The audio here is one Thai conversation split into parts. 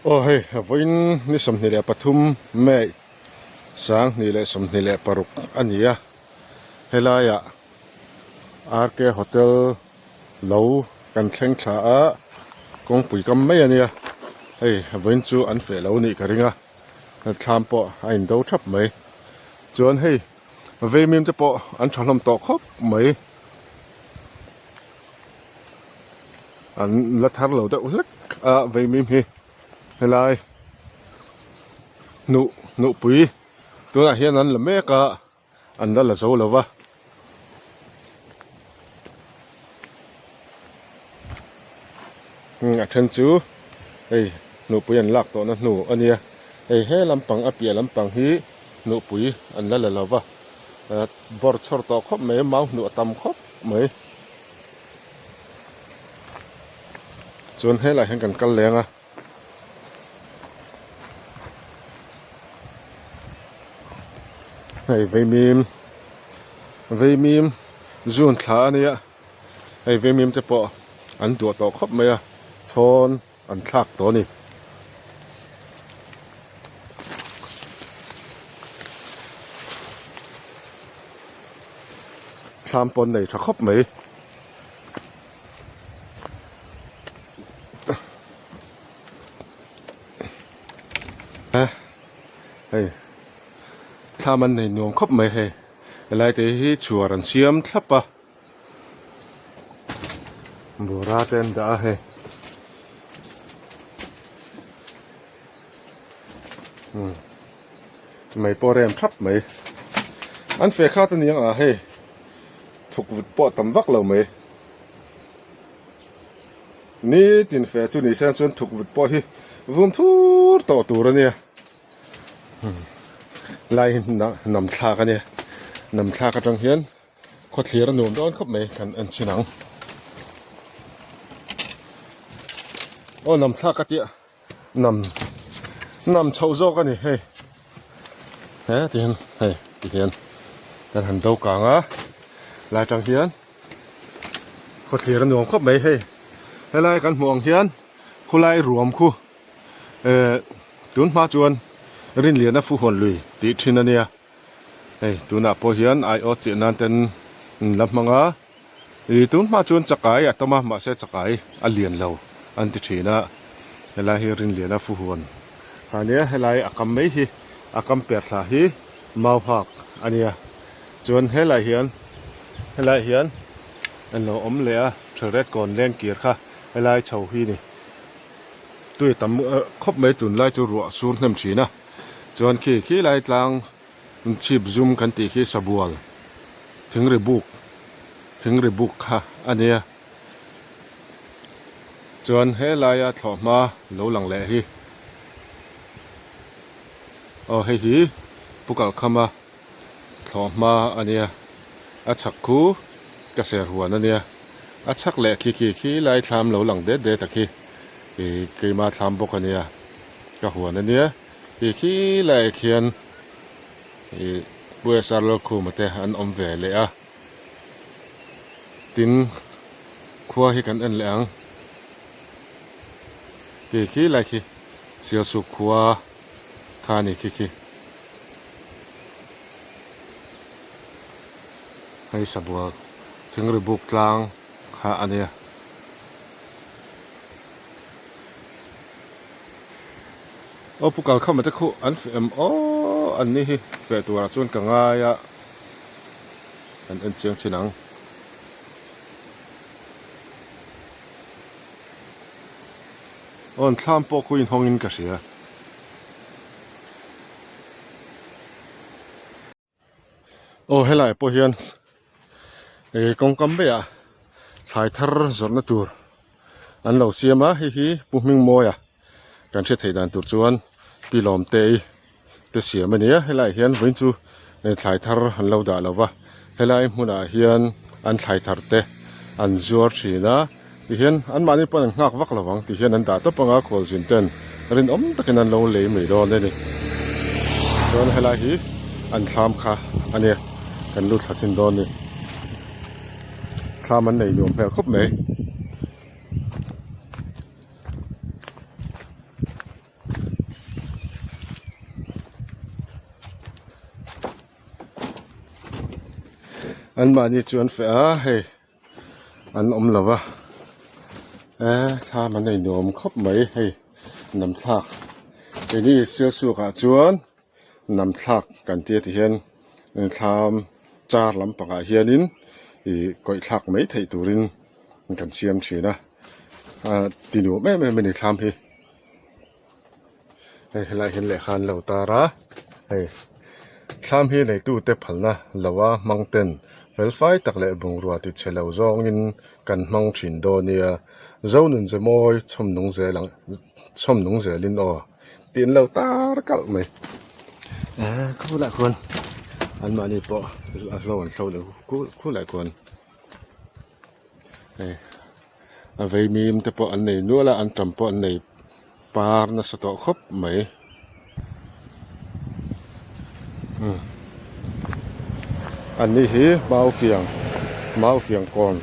โอ้เฮ้ยวันนี้สมนิเลปทุมเมย์สังนิเลสมนิเลปรุกอันนี้อะเฮลายะอาร์เคโฮเทลเหลากันแข่งขาอะกงปุ๋ยกัมไม่อันนี้อะเฮ้ยวันจูอันเฟลเหลานี่กันริงอะทำปะอันดูชับไหมจวนเฮ้ยเวมิมจะปะอันทำลำตอกครบไหมอันละทัดเหลาแต่เล็กเวมิมเฮเฮลายหนูปุ๋ยตัวนั้นเฮียนั้นละแม่กะอันนั้นละโซ่แล้ววะเทนจูเฮ้ยหนูปุ๋ยอันลักตัวนั้นหนูอันเนี้ยเฮ้ยให้ลำปังอเปียลำปังฮีหนูปุ๋ยอันนั้นละแล้ววะบอร์ชอร์ต่อครบไหมเมาหนูตำครบไหมจนให้หลายแห่งกันกันแรงอ่ะไอ้เวมิมจูนขาเนี่ยไอ้เวมิมจะปะอันตัวต่อครบไหมอ่ะชนอันทักตัวนี่สามปนไหนจะครบไหมเฮ้ยถ้ามันในนวมครบไหมเฮ้ยอะไรที่ชัวรันเชียมทับปะบัวราเต้นด่าเฮ้ยไม่ปอเรียมทับไหมอันเฟข้าตัวนี้ยังเฮ้ยถูกวิดปอตำวักเราไหมนี่ตินเฟจุนี่เส้นส่วนถูกวิดปอที่วุ่นทูร์ต่อตัวเนี่ยไล่นำชากันเนี่ยนำชากันจังเฮียนขดเสียระหนุ่มร้อนครบไหมกันอันชินังโอ้นำชากันเจี๊ยนำเช่าโจกันนี่เฮ้ยทีนเฮ้ยทีนกันหันเตากลางอ่ะไล่จังเฮียนขดเสียระหนุ่มครบไหมเฮ้ยไล่กันห่วงเฮียนคู่ไล่รวมคู่ตุนมาจวนรินเลียนฟูหอนลุยติดชินเนี่ยเฮ้ยตุนอาพอเฮียนไอออจินันเต็นลำมังอ่ะตุนมาจวนจักรายตัวมาเสจักรายอันเลียนเราอันติดชินะเฮลัยรินเลียนฟูหอนอันนี้เฮลัยอากัมไม่ฮีอากัมเปียร์สาฮีมาพักอันนี้จวนเฮลัยเฮียนอันเราอมเลียเฉลี่ยก่อนเลี้ยงเกียร์ค่ะเฮลัยเฉาฮีนี่ด้วยตำครบไม่ตุนไล่จูรัวซูนน้ำชีนะจวนขี้ไล่กลางชีบซุ่มกันตีขี้สบัวถึงระบุกค่ะอันนี้จวนเฮลายถอมาเหลาหลังแหล่ฮีเฮ้ยปุกเอาเข้ามาถอมาอันนี้อาชักคูกระเสียหัวนั่นเนี่ยอาชักแหล่ขี้ไล่ทำเหลาหลังเด็ดตะขี้กี่มาทำพวกอันนี้ก็หัวนั่นเนี่ยขี้ไล่เขียนบัวสารโลคูมาแต่อันอมเวเลยตินขั้วให้กันอันเหลืองขี้ไล่ขี้เสียสุขขั้วทานี่ขี้ให้สบัวถึงระบุกลางขาอันนี้ปุกเอาเข้ามาตะคุอันอันนี้เฟตัวส่วนกงายะอันเชียงชินังทำปอคุยห้องอินกษีเฮลัยปอเฮียนกงกำเบียสายทาร์จนตัวอันเราเสียมาฮีปุ่มิงโมยการเชื่อถือดันตัวจวนปีลอมเตยเสียมันเนี่ยให้ไล่เฮียนวิ่งจูในสายทาร์อันเราด่าเราวะให้ไล่มุนาเฮียนอันสายทาร์เตอันจวดชีนะที่เฮียนอันมานี่ปนงักวักระวังที่เฮียนอันด่าตัวปังอาโคลสินเตนเรื่องตะกันนั้นเราเลยไม่โดนเลยนี่จวนให้ไล่ฮีอันทำค่ะอันเนี้ยกันลุดขัดสินโดนนี่ข้ามันในหน่วงแผลครบไหม อันมานี่จวนเฟะเฮ้อันละวะถ้ามันได้หนมครบไหมเฮ้น้ำทักทีนี้เสื้อสูกจวนน้ำทักกันเตี้ยที่เห็นทำจาร์ลำปากเฮียนินก้อยทักไม่ไทยตูรินกันเชียมชีนะตีหนูไม่ได้ทำพี่เราเห็นเลยคันเหล่าตาระทำพี่ในตู้เต็บผัลนะเราว่ามังเต็นเฟลไฟตักเละบงรัวติดเชลาวจองอินกันมังชินโดเนียเจ้าหนุ่มจะมอยชมนุ่งเจลังชมนุ่งเจลินตีนเหล่าตาระกัลไหมคู่หลายคนอันมานี่ปะเราอันเราเลยคู่หลายคนเวมีมแต่ปะอันไหนนัวละอันจำปะอันไหนปาร์น่ะสตอครบไหมอันนี้ฮีมาเอาเฟียงก่อน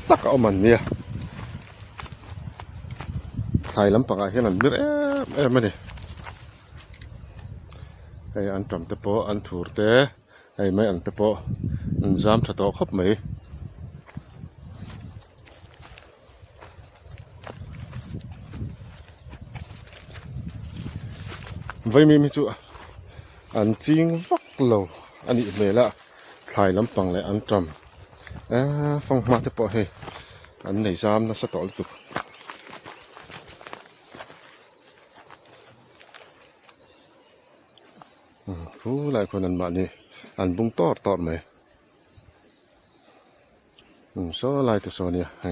ตักเอามันเนี่ยไทยลำปางเห็นอันมิดไม่เนี่ยอันจำแต่ปะอันถูกแต่ไม่อันแต่ปะอันจำสตอครบไหมไว้มีจุอันจริงวักเราอันนี้เมละถ่ายลำปังเลยอันจำฟังมาแต่ปอให้อันไหนซ้ำนะสตอลตุกผู้หลายคนอันมานี่อันบุงตอดไหมโซ่ลายแต่โซ่เนี่ยให้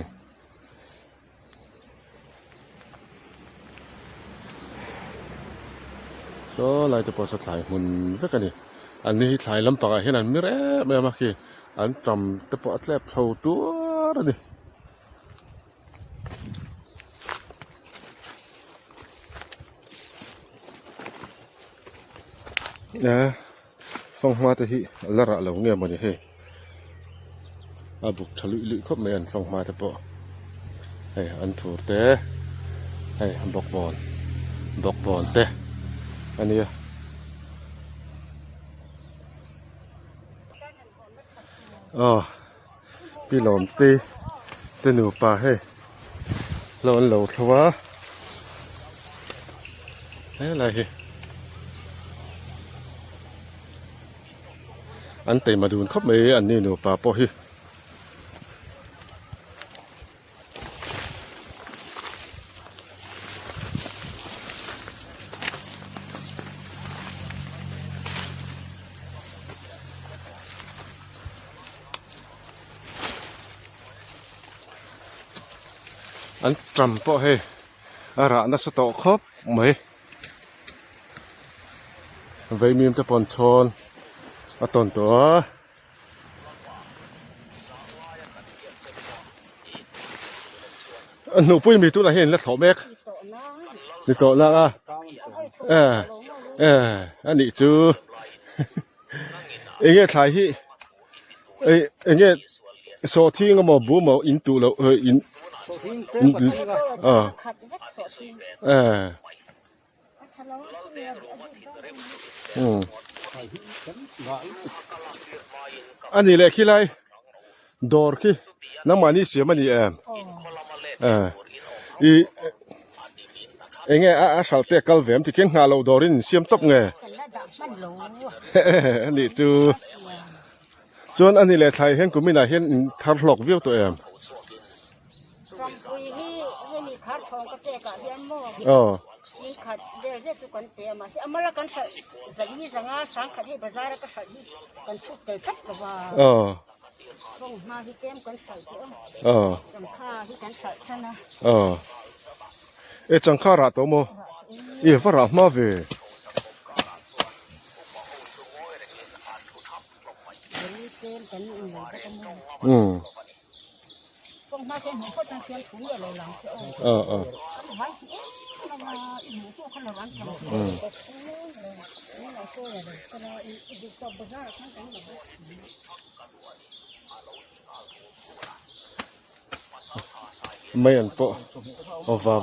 โซ่ลายแต่ปอสถ่ายมุนสักกันนี่อันนี้ถ่ายลำปางเห็นอันมิเร่ไม่มาคืออันจำแต่ปอแทบเท่าตัวเลยฟังมาแต่ที่ละระเหล่าเนี่ยมันจะให้บุกทะลุครบไม่อันฟังมาแต่ปออันถูกแต่บอกบอลแต่อันนี้พี่หลอมตีหนูปลาให้เราอันเหล่าทว่าอะไรอันเตมาดูนครบไหมอันนี้หนูปลาปอให้อันจำปะให้ระนัสตอครบไหมไว้มีมจะปนชนต้นตัวหนูปุ้ยมีตัวไหนเห็นแล้วเขาแม็กนี่ตัวละอันนี้จูเงี้ยถ่ายที่เงี้ยโซที่ก็มาบูมาอินตูเราอินอันนี้แหละขี้ไรดอร์ขี้น้ำมันนี่เสียมันนี่เงี้ยชาวเตะกัลเวมที่เข่งหาเราดอรินเสียมตบไงอันนี้จูจนอันนี้แหละไทยเห็นกูไม่น่าเห็นทาร์ลอกวิวตัวขัดเดี๋ยวจะกันเตะมาสิอามาละกันสัลีสังอาสังขัดที่ภาษาละกันสัลีกันชุดเตะกัดกว่าส่งมาที่เกมกันใส่ตัวจังค่าที่กันใส่ใช่ไหมจังค่าระตัวโมฝรั่งมาเวส่งมาเกมหัวคนจังเชียงถุงเดียวเลยหลังไม่อันปะ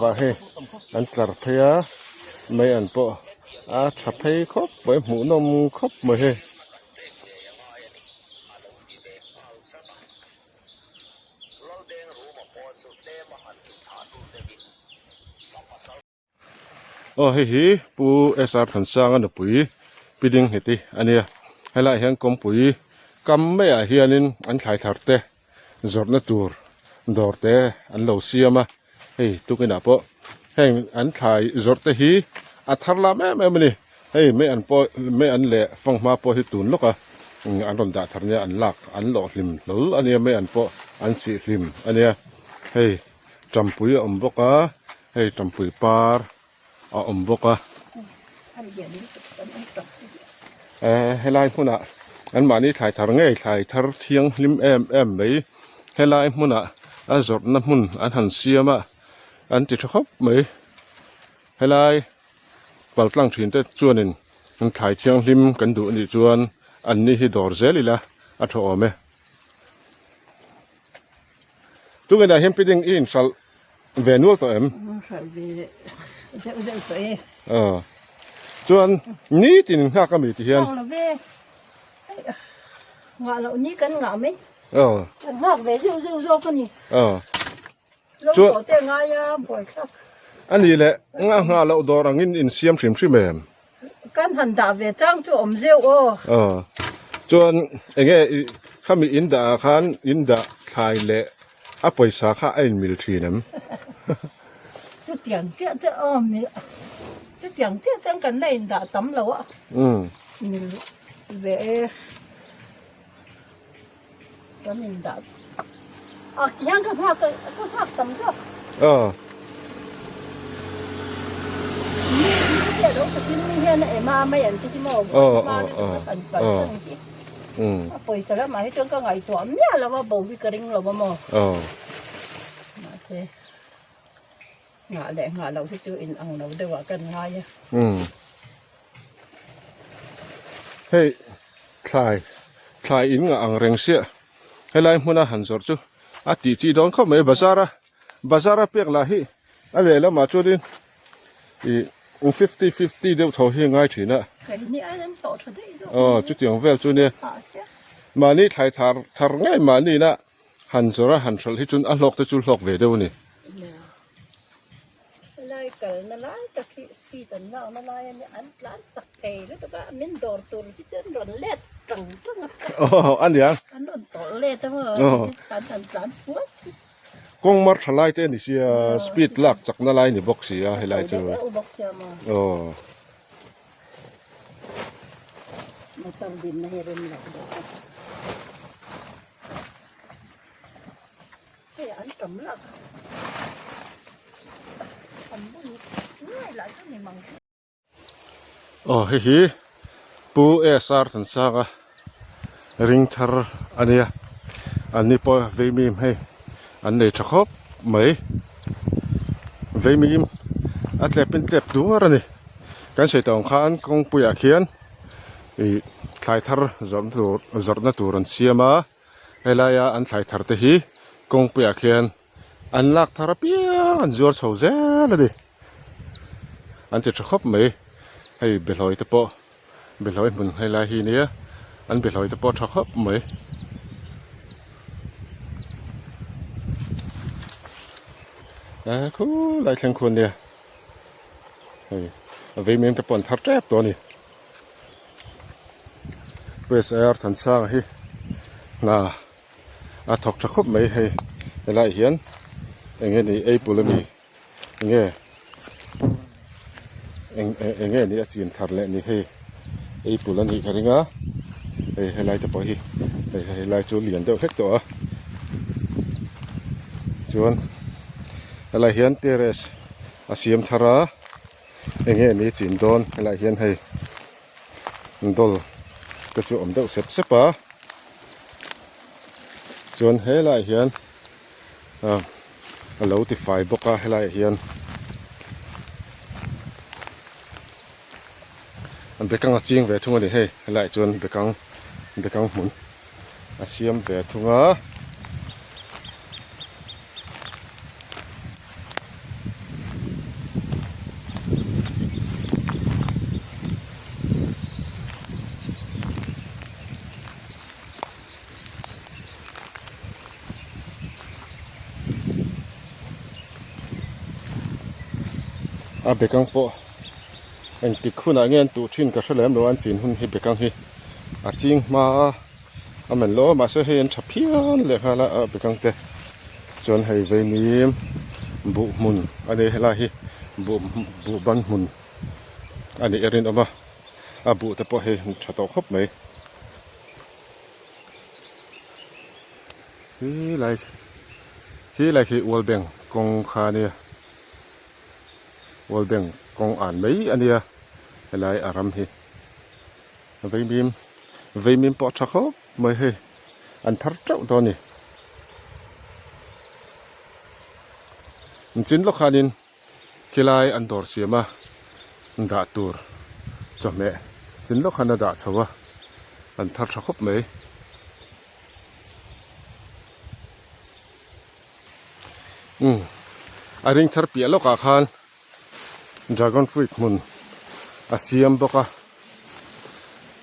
ว่าให้อันจัดเพียไม่อันปะจัดเพียครบไว้หมูนมครบมาให้ Ồ hi hi pu SR thần sang anh bùi biding heti anh à hay lại hiện công bùi cầm mấy à hiền in anh thay thar te giọt nó tour đor te anh lâu xia mà hey tu cái nào po hey anh thay giọt te hi à thar la mẹ mình hey mấy anh lệ phong ma po hi tun lúc à anh còn đã thar nha anh lạc anh lọ lim lul anh mấy anh po anh si lim anh à hey trăm bùi bốc à hey trăm bùi par bốc à hay lại muốn à anh mà đi thay thar ngay thay thar thiêng lim em mấy hay lại muốn à anh giọt năm muốn anh hành xia mà anh chỉ khóc mấy hay lại bảo tăng chuyện tới chuan nên anh thay thiêng lim cần đủ đi chuan anh đi đổ dễ đi là anh thọ mẹ tu cái này hiện bây in sal về nuôi tụi em chuan ní thì ngã cái gì thì hiện ngã lậu ní cân ngã mấy ngã về rêu cái gì lúc có tiền ngã ya bồi sắc anh đi lệ ngã lậu đó là in xiêm mềm cân hành đạp về trang cho rêu chuan anh nghe khăm in đã khan in đã thay lệ áp bồi sa khá anh mil thuyền em cái tiền tiết thế mi cái tiền tiết chẳng cần này đã tắm lâu á mình về cái mình đã hiện cái hoa tắm sao cái đó cái mình hiện này mà mấy anh cái màu mà bồi sa mà hết cái ngày tuổi mía là mà bầu bị cái ring là mà thế ngã lậu thì chưa in ăn đâu đều là cần ngay hey thay in ngã ăn reng xia hay lại muốn ăn giọt chứ chỉ đón không mấy bazara bẹc là hi anh lấy là mà cho đi 50-50 đều thầu hi ngay thì nè chút tiếng về cho nè mà ní thay thar ngay mà ní nè hành rồi thì chúng ăn lọc thì chúng lọc về đâu nè lại cái nó lại cái khi tận nào nó lại anh lại tắc kề đó các bạn mình đổ tuần thì chân đòn lết trắng anh đi anh đòn tổ lết đó mà anh phút con mất lại tên thì speed lock chắc nó lại ni box gì hay lại chứ mà tầm điểm này rồi mình cái anh trầm lắm hi hi pu SR thần sang ring thar anh po về mìm hay anh này chắc hop mấy về mìm anh lẹp đúng rồi này cái sự tổng khán công bùi khiên thì thay thar giọt na turan xia mà hay là anh thay thar te hi công bùi khiên anh lạc thar bia anh giọt sầu dễ là đi anh chỉ chắc hop mấy hay bị lỗi tập bộ bị lỗi mình hay là hi nè anh bị lỗi tập bộ chắc hop mấy cú lại thằng con nè vì mình tập bọn thắt trép đó nè bây giờ thằng sang hi là thọc chắc hop mấy hay lại hiến anh nghe này ai bù lắm nghe anh nghe này chuyện thật lệ này hay ai bù lắm này cái gì ngá hay lại tập hi hay lại chỗ liền đâu hết đó chuan lại hiện teres asiam thara anh nghe này chuyện đón lại hiện hay đol cái chỗ đâu xếp á chuan hay lại hiện lâu thì phải bốc hay lại hiện anh bị căng chiên về thung này hay lại chuan bị căng muốn asiam về thung á bị căng po anh tịch khu nào nghe tụ chuyên cả số lem đồ ăn chín hun hi bê căng hi à chinh mà mình lo mà sẽ hiện chập hiên lệ hà là ở bê căng tê chọn hay về mìm bụ mùn anh ấy là hi bụ bắn mùn anh ấy erin mà à bụ tập hay chặt tàu khóc mấy hi lại hi uol beng công kha nè uol beng công an mấy anh ấy lại aram hi về mìm bỏ chặt khóc mấy hi anh thắt trâu đó nè chính lúc hanin kilai an dor siama da tur cho mẹ chính lúc hana da chawa an thar thakop mai a ring thar pia loka khan dragon fruit mun asiam boka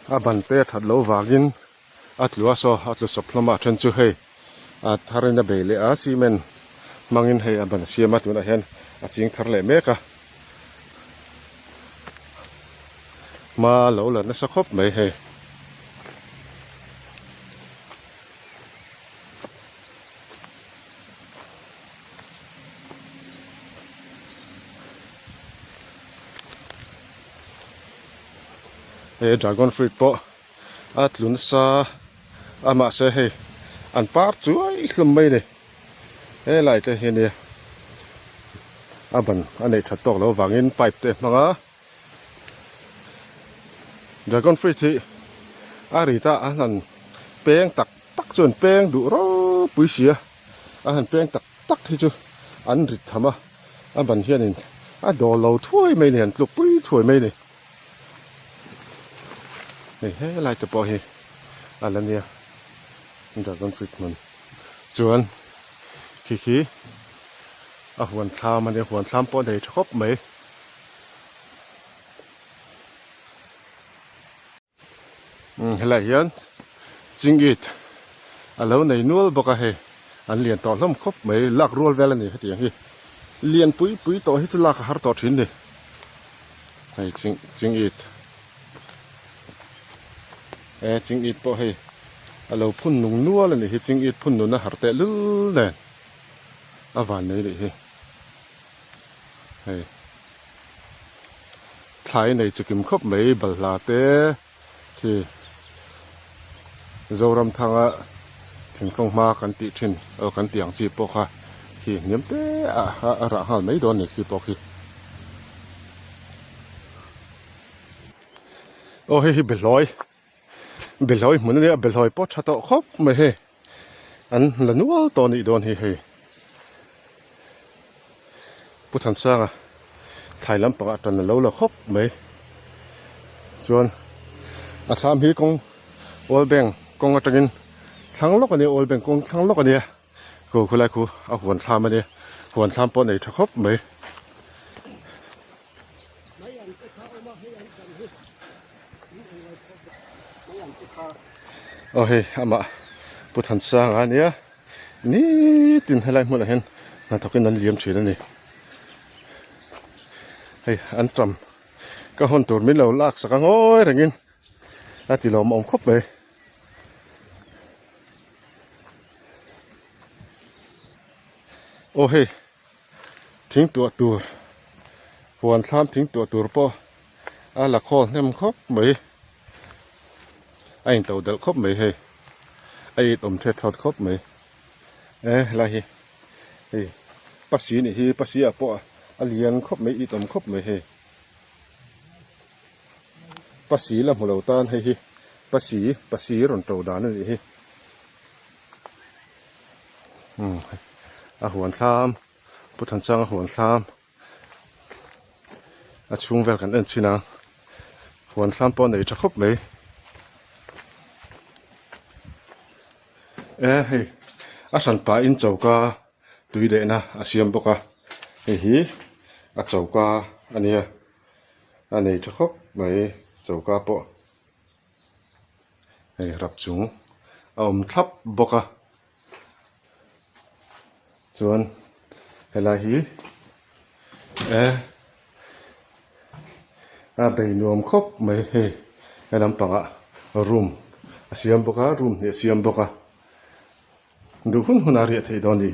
a bante that lo wagin atlua so atlu soplama chen chu he a tharina bele a simen mangin hay aban siama tuna hen a ching thar le meka ma lo la na sa khop mai he dragon fruit po at lun sa ama se he an par chuai hlum mai ne lại te hi ne aban anei that tok lo wangin pipe te manga dragon fruit hi arita anan peng tak chon peng du ro pui sia ahan peng tak hi chu an rit thama aban hianin a do lo thui mai ne an tluk pui thui mai ne he lại te po hi alania dragon fruit mun chuan khi a huan thlam man huan thlam po nei thop mai helai hian chingit alo nei nual boka he an lian to hlom khop mai lak rual vel ani hati hi lian pui to hi chu lak har to thin ni hei chingit chingit po he alo phun nung nual ani hi chingit phun nu na har te lul ne avan nei le hi hei thlai nei chukim khop mai balhla te thì zoram thanga thingfong ma kan ti thin kan tiang chi po kha hi niam te a ra hal mai don ni ki po ki o hi beloi mun ne beloi po tha to khop mai he an lanual to ni don hi he puthan sanga thailam pa tan lo la khop mai chuan a tham hi kong ol beng kong atangin thanglok ani ol beng kong thanglok ani ko khulai khu a huan tham ani huan tham po nei thakop mai o he ama puthan sang ania ni tin helai mo la hen na thokin an liam thina ni hei an tram ka hon tur min lo lak sakang oi rengin ati lo mom khop mai o he thing tu tur huan tham thing tu tur po ala khol nem khop mai ai tàu dal khop mai he ai tom the thot khop mai la hi pasi ni hi pasi a po alian khop mai i tom khop mai he pasi la mulo tan he hi pasi ron to dan ni hi a huan tham puthan sang a huan tham a chung vel kan en china huan tham po nei thakop mai hei a san pa in chauka tui de na asiam boka hi a chauka ania anei thakop mai chauka po hei rap chung thap boka chuan helai hi ไปนวมครบไม่ให้ลำปังรูมเสียมบกรูมเนี่ยเสียมบกดูหุ่นอารีที่ตอนนี้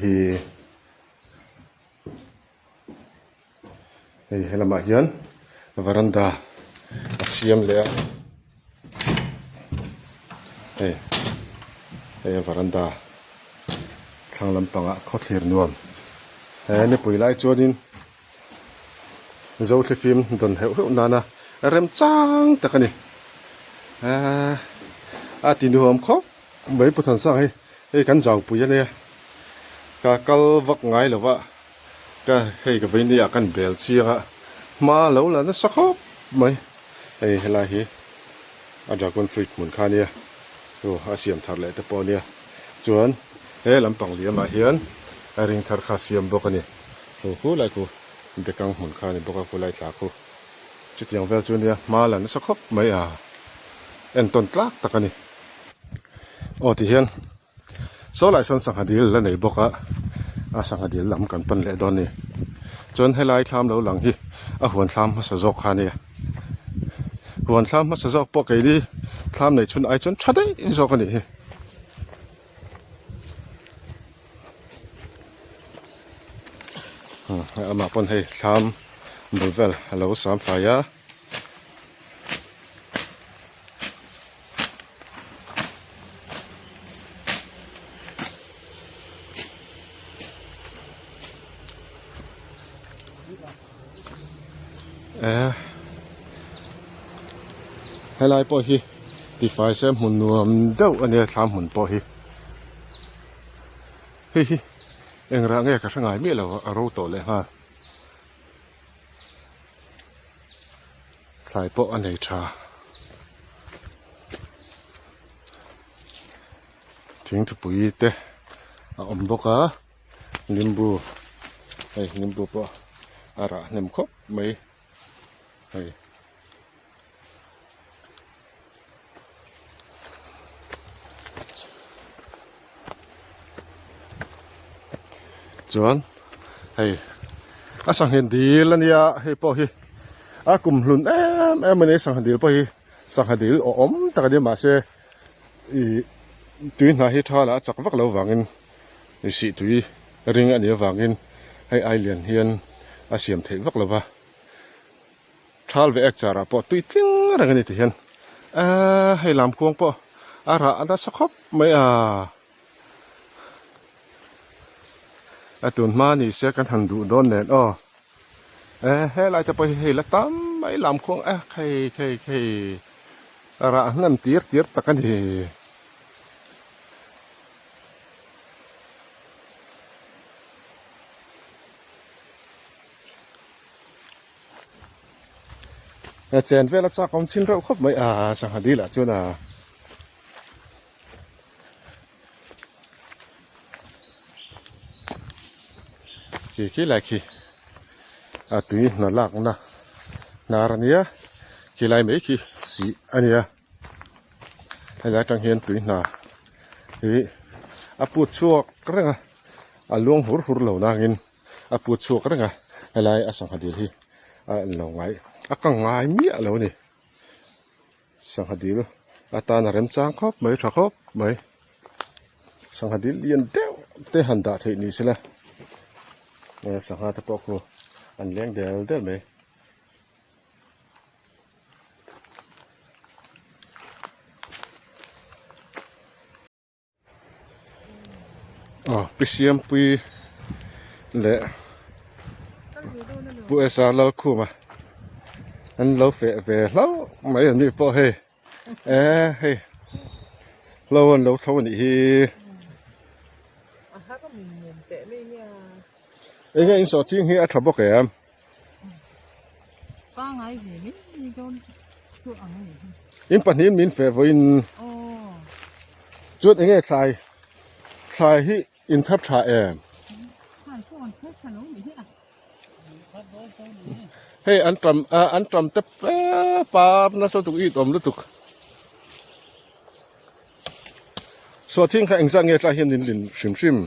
ให้ลำมาเฮียนวารันดาเสียมเลยวารันดาทางลำปังเขาเทียนนวมนี่ปุ๋ยไล่จวดินโจทย์ฟิล์มโดนเหวนานะเริ่มจ้างแต่กันนี่ตีนหัวมเขาไม่พูดทันสักให้กันจางปุ๋ยเนี่ยก็วักไงหรือว่าก็ให้กับวินนี่กันเบลเชียมาแล้วล่ะนะสักครับไม่ให้ลายอาจจะคนฟิตเหมือนข้าเนี่ยโอ้อาเซียมทัดเลยแต่ปอเนี่ยจวนลำปังเลี้ยมาเฮียนริงทัดข้าเซียมบอกกันนี่โอ้โหไรกูเด็กกังเหมือนข้านี่บอกว่ากูไล่สากูจุดอย่างเวลจวนเนี่ยมาแล้วนะสักครับไม่เอ็นต้นกลักตะกันนี่โอ้ที่เฮียนโซไลสันสังหาดีแล้วไหนบอกสังหาดีลำกันปันเละดอนนี่จนให้ไล่ทำแล้วหลังที่หวนทำมาสะจอกข้านี่หวนทำมาสะจอกปกไอ้ดิทำในชนไอจนชัดได้จอกกันนี่เอามาปนให้ทำบริเวณเราสามฝ่ายให้ไล่ปอฮีตีไฟเส้นหุ่นนวมเด้ออันนี้ทำหุ่นปอฮีเฮ้ยเอ็งร่างเงี้ยกระช่างไงไม่เรารู้ตัวเลยฮะใส่ปออันไหนชาทิ้งทุกปุ๋ยเตะอมบกนิมบูนิมบูปออะไรนิมคบไม่จวนสังเห็นดีแล้วเนี่ยปอฮีกลุ่มลุ่นมันเนี่ยสังเห็นดีปอฮีสังเห็นดีแต่ก็เดี๋ยวมาเสียตุยน่าฮิตฮาละจากวักเราวางเงินสิตุยริงอันนี้วางเงินให้ไอเลียนเฮียนเสียมเทวักเราว่าทาลเวกจาระปอตุยทิ้งอะไรกันนี่ที่เฮียนให้ลำควงปออะไรอันนั้นสักครบไม่ตุนมานี่เสียกันหันดูโดนแน่นให้เราจะไปให้ละตั้มไม่ลำควงใครอะไรนั่นตีร์ตะกันเจนเวลาจากความชินเราครบไม่สังหาดีละจุน่ะขี้ไรขี้ตุยน่ารักนะนารันเนียขี้ไรไม่ขี้สีอันเนี้ยให้ไรจังเห็นตุยน่าปูดชัวกระงังลวงหัวเหล่านางินปูดชัวกระงังให้ไรสังหาดีที่เหล่าไงกังไงมีอะไรวะนี่สังหาดีลูตาหน้าเริ่มจางครบไหมถ้าครบไหมสังหาดีเลียนเดียวเตะหันดาเทนี่ใช่ไหมสังหาตะปอกอันเลี้ยงเดียวไหมพิเศษปุยเละปุยสาวเราคู่มาอันเราเฟะเราไม่เห็นมีปอเราเท่านี้เองอินสอดทิ้งให้อัฐบกแกมก็ไงเห็นมีโดนจุดอะไรอินปันนี้มินเฟะวินจุดเองใส่ให้อินทับชาให้อันตรำเตปปาบน่าสตุกอีตอมลุตุกสอดทิ้งข้าเองสังเกตลายเห็นลินชิม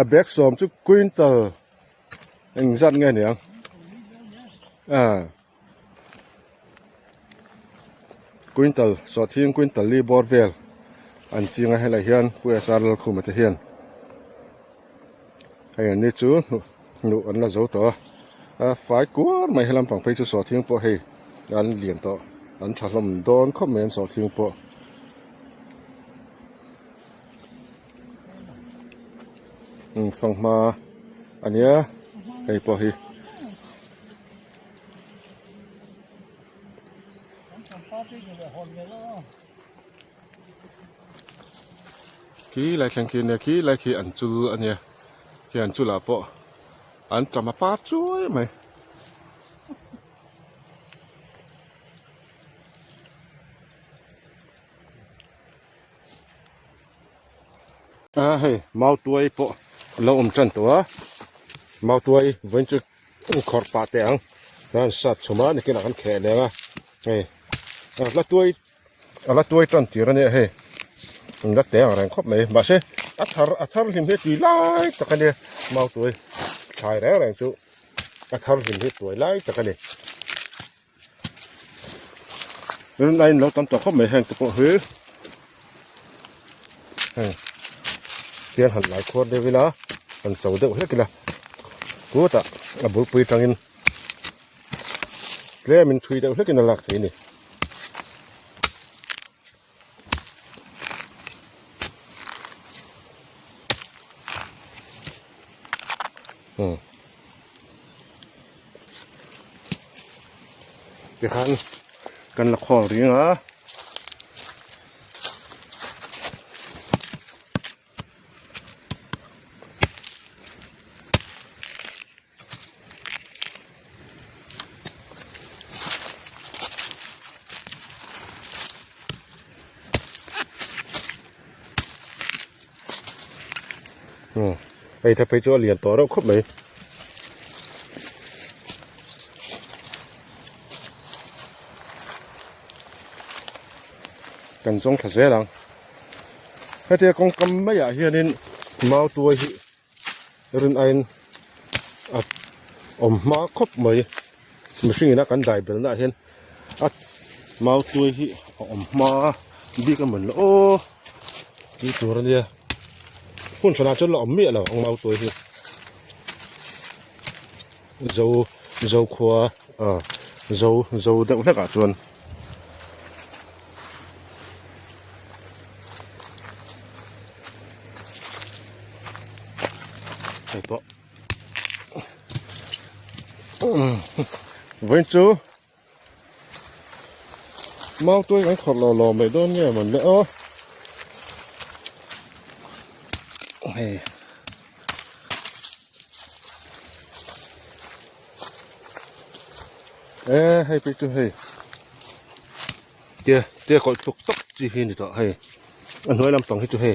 แบกสอมจุกกุยนเตอร์เองสันไงเนี่ย กุนตัลสอดทิ้งกุนตัลลีบอร์เวลอันจริงให้ละเฮียนคุยสารลคุมตะเฮียนให้อันนี้จูหนูอันละโจต่อฝ่ายกวนไม่ให้ลำปังไปจูสอดทิ้งปอให้อันเลียนต่ออันฉลมโดนคอมเมนสอดทิ้งปอฟังมาอันเนี้ยให้ปอให้ขี้ไรแข่งขี้เนี่ยขี้ไรขี้อันจูอันเนี้ยขี้อันจูละปออันจะมาปาช่วยไหมเฮ้ยเมาตัวไอ้ปอเราจันตัวเมาตัวไอ้เว้นจุขอดปาแต่งนั่นสัตว์สมานี่กินอาหารแข็งเลยว่ะเฮ้ยละตัวจันตีกันเนี่ยเฮ้ยรักแต่งอะไรครบไหมมาเช่อัฐารหิมเหตุไล่ตะกันเนี่ยเมาตัวชายแรงจุอัฐารหิมเหตุตัวไล่ตะกันเนี่ยเรื่องไรเราทำต่อครบไหมแห่งตัวเฮ้ยเตียนหันหลายคนได้เวลาหันเสาเด็กเฮ้ยกินละกูตะบุปผจังอินเลี้ยมันทุยเด็กเฮ้ยกินละทีนี่เดี๋ยวกันละครเรื่องอ่ะไอ้ถ้าไปจ่อเหรียญต่อเราครบไหมกันส่งขาเสียหลังให้เจ้ากองกำไม่อยากเฮียนินเมาตัวหิรุ่นไอ้มาครบไหมไม่ใช่นักกันได้เป็นนะเห็นเมาตัวหิมาดีกันเหมือนโอ้ดีตัวเนี่ยคุณชนะจนเราเมียเราเมาตัวหิเจ้าขวาเจ้าเด็กนักจวนไอ้ปะวันจูเมาตัวยังขดหล่อๆไม่โดนเนี่ยมันเลยให้ไปจูให้เดี๋ยวก็ตุกตักจีหินนี่ต่อให้อันน้อยลำตองให้จูให้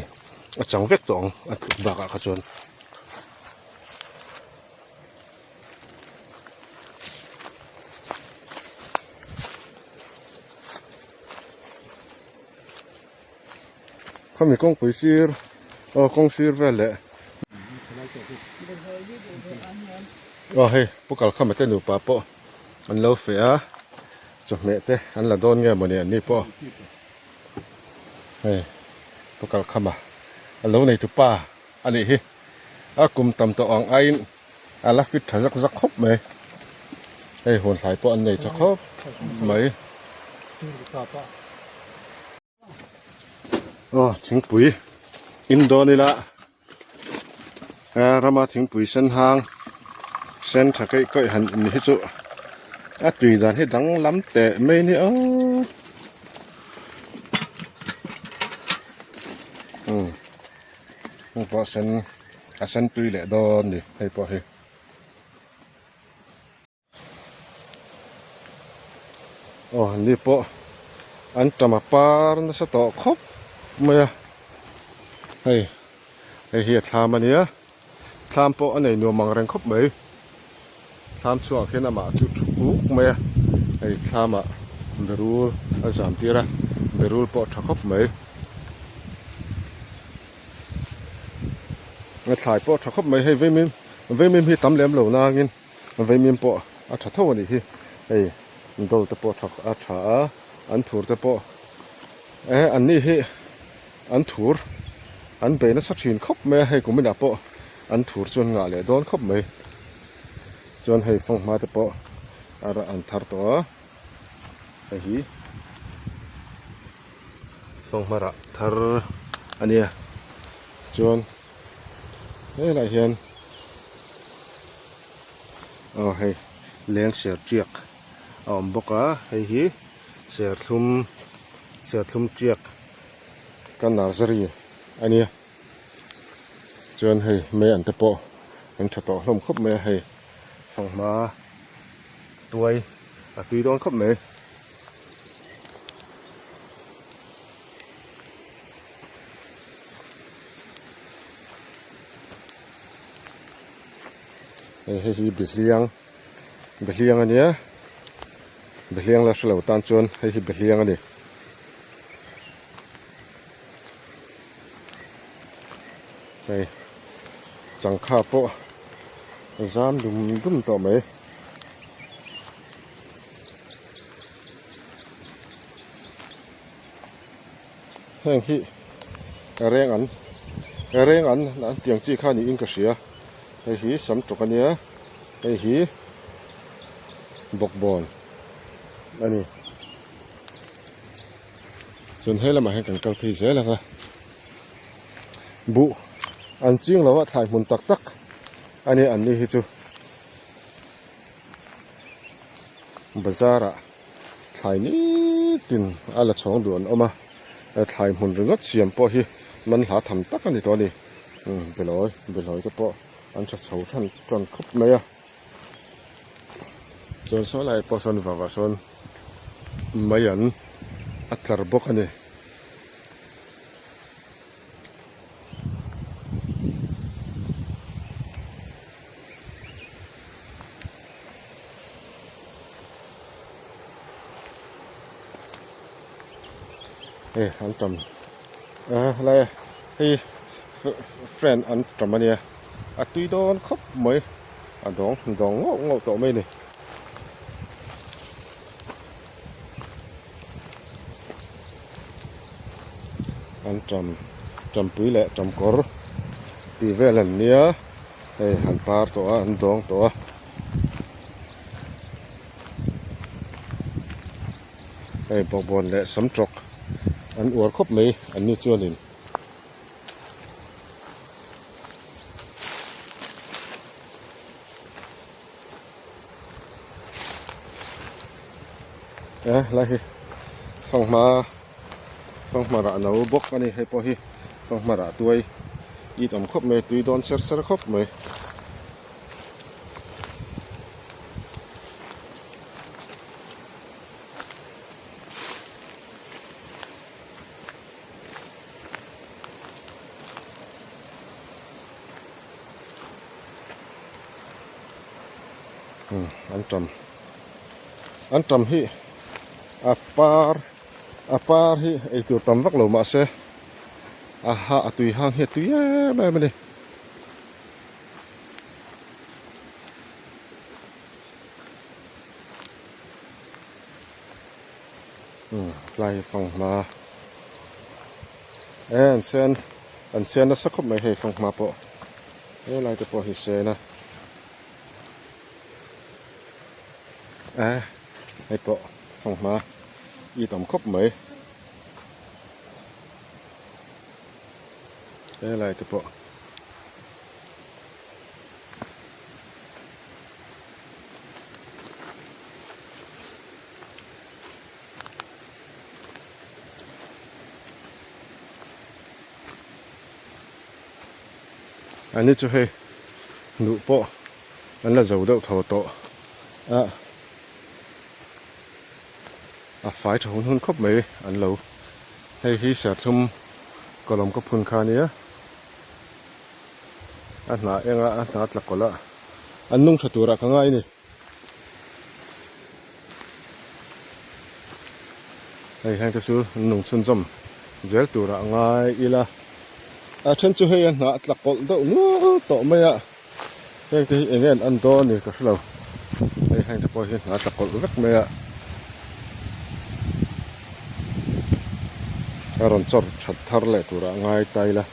จังเวกตองอันถูกบากขจรเขามีกองปุ๋ยซีร์กองซีร์แวลเลยเฮ้ยพวกเขาเข้ามาเต้นอยู่ป่ะปะอันเล่าเฟียจบเมตเต้อันละโดนเงี้ยมันเนี่ยนี่ปะเฮ้ยพวกเขาเข้ามาอันเล่าในตุป่าอันนี้ฮิกุมตำตัวอ่างไอ้อันละฟิตถักซักครบไหมเฮ้ยหัวสายปะอันไหนจะครบไหมทิ้งปุ๋ยอินโดนี่ละเรามาทิ้งปุ๋ยเส้นทางเส้นถ้าใกล้ๆหันนี่จุตุยด้านให้ดังล้ำแต่ไม่นี่พอเส้นตุยแหละโดนดิให้พอให้นี่พออันจะมาปาร์นสตอครบไม่ให้เฮียทำอันนี้ทำพออันไหนหนัวมังแรงครบไหมทำชัวร์แค่นั้นมาจุดกุกไหมไอ้ทำเบรูสามทีละเบรูพอทักครบไหมเงินถ่ายพอทักครบไหมให้เวมิมที่ตำแหลมเหล่านางินเวมิมพอ อาชะเท่านี้เฮ้ยโดลตะปอทักอาชาอันถูรตะปออันนี้อันถูรอันเป็นสักชิ้นครบไหมให้กูไม่นับปออันถูรจนงาเลยโดนครบไหมจนให้ฟังมาตะปออันทาร์ตัวไอ้ฮีฟังมาระทาร์อันนี้จนอะไรเห็นให้เลี้ยงเสือเจียกบอกให้เสือทุ่มเจียกกันนาซารีอันนี้จนให้แม่อันตะโปอันชะตอลมครบแม่ให้ฟังมาตัวตุยโดนครบแม่ให้บิดเลี้ยงอันนี้บิดเลี้ยงแล้วสลาวตันจนให้บิดเลี้ยงอันนี้ให้จังข้าปะจามดุมต่อไหมแห้งที่แรงอันนั้นเตียงจี้ข้านี่อิงกระเสียไอ้หีสำจกอันเนี้ยไอ้หีบกบอลอันนี้จนให้เรามาให้กันกังพีเสียแล้วค่ะบุอันจริงเราว่าถ่ายมุนตักอันนี้ฮิจูบาซาระถ่ายนี้ตินอะไรช่องด่วนออกมาถ่ายมุนเรื่องเสียมปอฮีมันหาทำตักอันนี้ตัวนี้ไปลอยก็ปออันจะเฉาท่านจนครบไหมจนสลายปอสนว่าสนไม่ยันอัตราบกอันนี้อันจำอะไรเฟรนอันจำมันเนี่ยตุยโดนครบไหมดองงอกต่อไม่นี่อันจำปุยแหละจำกอร์ตีเวลันเนี่ยหันปาร์ตัวอันดองตัวบอกบอลแหละสำจกอันอวดครบไหมอันนี้จวนนินอะไรฟังมาระนาบกอันนี้ให้พอฮีฟังมาระตัวอีตอมครบไหมตุยโดนเสือครบไหมอันจำฮีอาปาร์ฮีไอตัวตำวักเหลามาเสตุยหางเฮตุยแบบนี้ไล่ฟังมาอันเซนน่ะสักคบไม่ให้ฟังมาปะไล่จะปะฮิเซนะให้ปะฟังมาอีต่ำครบไหมอะไรตัวปะอันนี้จะให้หนูปะอันนั้นจะเอาเท่าโตฝ่ายชาวหุ่นครบไหมอันเราให้ที่เสียทุ่มกลมกับพุ่นคานี้อันหนาเองอันหนาตะกละอันนุ่งฉตุระข้างไงนี่ให้แห่งที่สุดนุ่งชุนจมเจลตุระง่ายอีละฉันจะให้อันหนาตะกละโตนู้โตไม่อะแห่งที่เองอันโตนี่ก็เรา ei hang ta poi hi nga chakol vek me a aron chor that thar le tura ngai tai la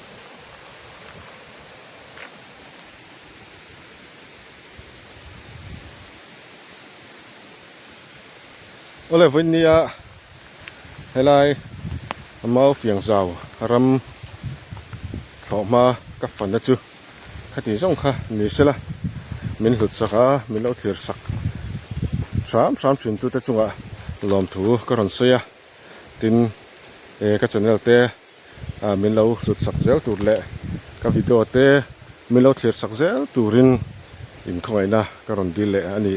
ole vinia helai mau fiang zau ram thoma ka fan na chu khati jong kha ni sela min hlut saka min lo thir sak sam chin tu ta chunga lom thu ka ron sia tin ka channel te min lo hlut sak zel tur le ka video te min lo thir sak zel turin in khoina ka ron dil le ani